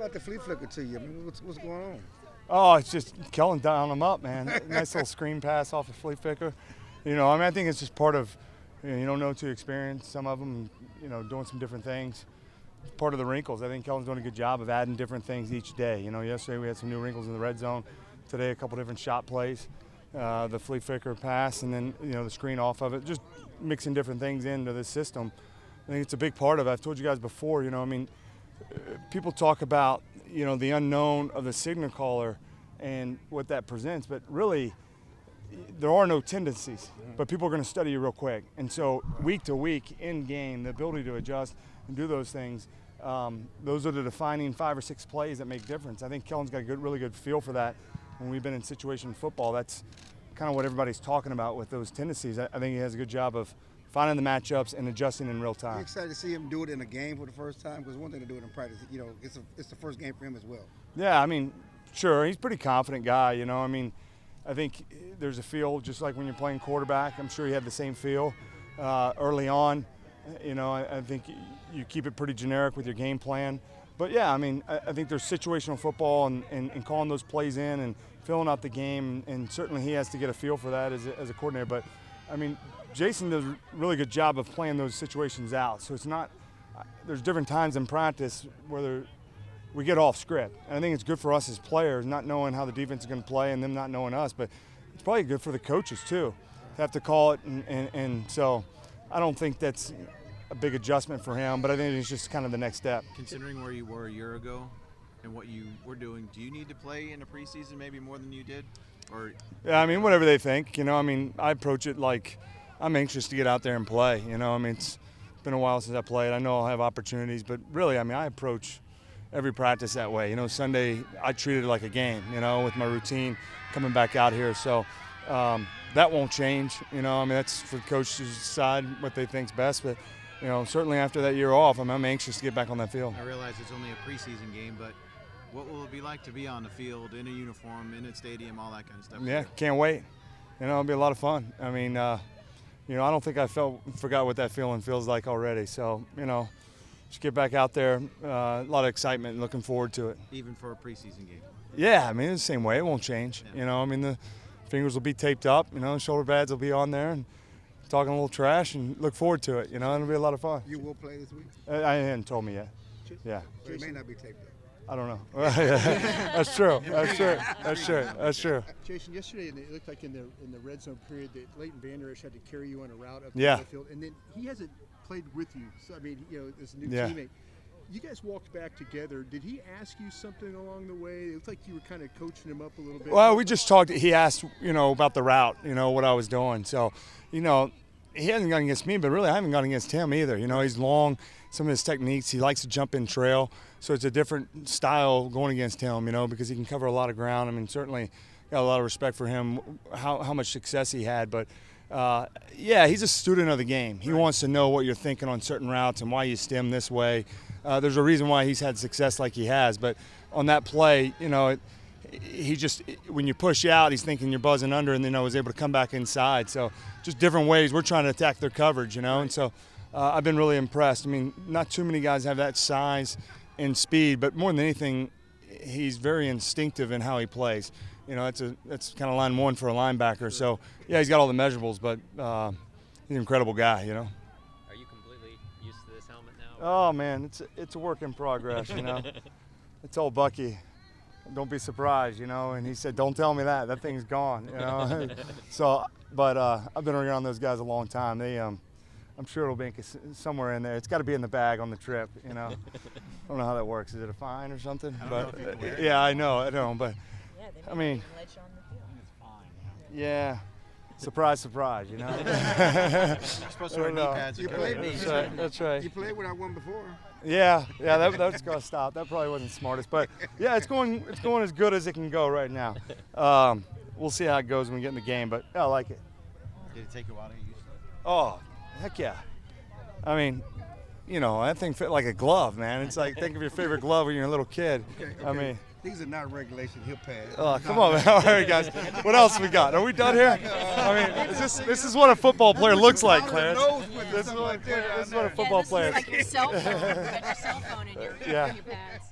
about the flea flicker to you? I mean, what's going on? Oh, it's just Kellen dialing them up, man. Nice little screen pass off a flea flicker. I think it's just part of, you don't know to experience some of them, doing some different things. It's part of the wrinkles. I think Kellen's doing a good job of adding different things each day. Yesterday we had some new wrinkles in the red zone. Today a couple different shot plays, the flea flicker pass, and then, the screen off of it. Just mixing different things into this system. I think it's a big part of it. I've told you guys before, people talk about, the unknown of the signal caller and what that presents, but really there are no tendencies, but people are going to study you real quick. And so week to week in game, the ability to adjust and do those things, those are the defining 5 or 6 plays that make difference. I think Kellen's got a really good feel for that. When we've been in situation football, that's kind of what everybody's talking about with those tendencies. I think he has a good job of finding the matchups and adjusting in real time. I'm excited to see him do it in a game for the first time, because one thing to do it in practice, it's the first game for him as well. Yeah, sure, he's a pretty confident guy, I think there's a feel, just like when you're playing quarterback. I'm sure he had the same feel early on. I think you keep it pretty generic with your game plan. But, yeah, I think there's situational football and calling those plays in and filling out the game, and certainly he has to get a feel for that as a coordinator. But, Jason does a really good job of playing those situations out. So it's not – there's different times in practice where we get off script. And I think it's good for us as players, not knowing how the defense is going to play and them not knowing us. But it's probably good for the coaches too, to have to call it. And so I don't think that's a big adjustment for him, but I think it's just kind of the next step. Considering where you were a year ago and what you were doing, do you need to play in a preseason maybe more than you did? Or yeah, whatever they think. I approach it like I'm anxious to get out there and play. It's been a while since I played. I know I'll have opportunities, but really, I approach every practice that way. Sunday I treat it like a game, with my routine coming back out here. So that won't change. That's for the coaches to decide what they think's best. But, certainly after that year off, I'm anxious to get back on that field. I realize it's only a preseason game, but what will it be like to be on the field, in a uniform, in a stadium, all that kind of stuff? Yeah, can't wait. It'll be a lot of fun. I don't think I forgot what that feeling feels like already. So, just get back out there. A lot of excitement and looking forward to it. Even for a preseason game? Yeah, it's the same way. It won't change. Yeah. The fingers will be taped up. Shoulder pads will be on there, and talking a little trash, and look forward to it. It'll be a lot of fun. You will play this week? I hadn't told me yet. Yeah. So it may not be taped up. I don't know. That's true. That's true. Jason, yesterday it looked like in the red zone period that Leighton Vander Esch had to carry you on a route up Yeah. the field, and then he hasn't played with you. So as a new Yeah. teammate, you guys walked back together. Did he ask you something along the way? It looked like you were kind of coaching him up a little bit. Well, we just talked. He asked, about the route, what I was doing. So, he hasn't gone against me, but really I haven't gone against him either. He's long. Some of his techniques, he likes to jump in trail. So it's a different style going against him, because he can cover a lot of ground. Certainly got a lot of respect for him, how much success he had. But, yeah, he's a student of the game. He wants to know what you're thinking on certain routes and why you stem this way. There's a reason why he's had success like he has. But on that play, he just, when you push out, he's thinking you're buzzing under, and then was able to come back inside. So just different ways we're trying to attack their coverage, And so I've been really impressed. Not too many guys have that size and speed, but more than anything, he's very instinctive in how he plays. That's kind of line one for a linebacker. So, yeah, he's got all the measurables, but he's an incredible guy, Are you completely used to this helmet now? Oh, man, it's a work in progress, I told Bucky, don't be surprised, and he said, don't tell me that. That thing's gone, So, but I've been around those guys a long time. I'm sure it'll be somewhere in there. It's got to be in the bag on the trip, I don't know how that works. Is it a fine or something? Yeah, I know, but Yeah, they let you on the field. It's fine. yeah. Surprise, surprise, You're supposed to wear knee pads. You played That's right. You played without one before. Yeah, that's gonna stop. That probably wasn't the smartest, but yeah, it's going as good as it can go right now. We'll see how it goes when we get in the game, but yeah, I like it. Did it take you a while to get used to it? Oh, heck yeah. That thing fit like a glove, man. It's like, think of your favorite glove when you're a little kid. Okay. These are not regulation hip pads. Oh, come on, man. All right, guys. What else we got? Are we done here? This is what a football player looks like, Clarence. This is what a football player. Like your cell phone. You got your cell phone in your pads.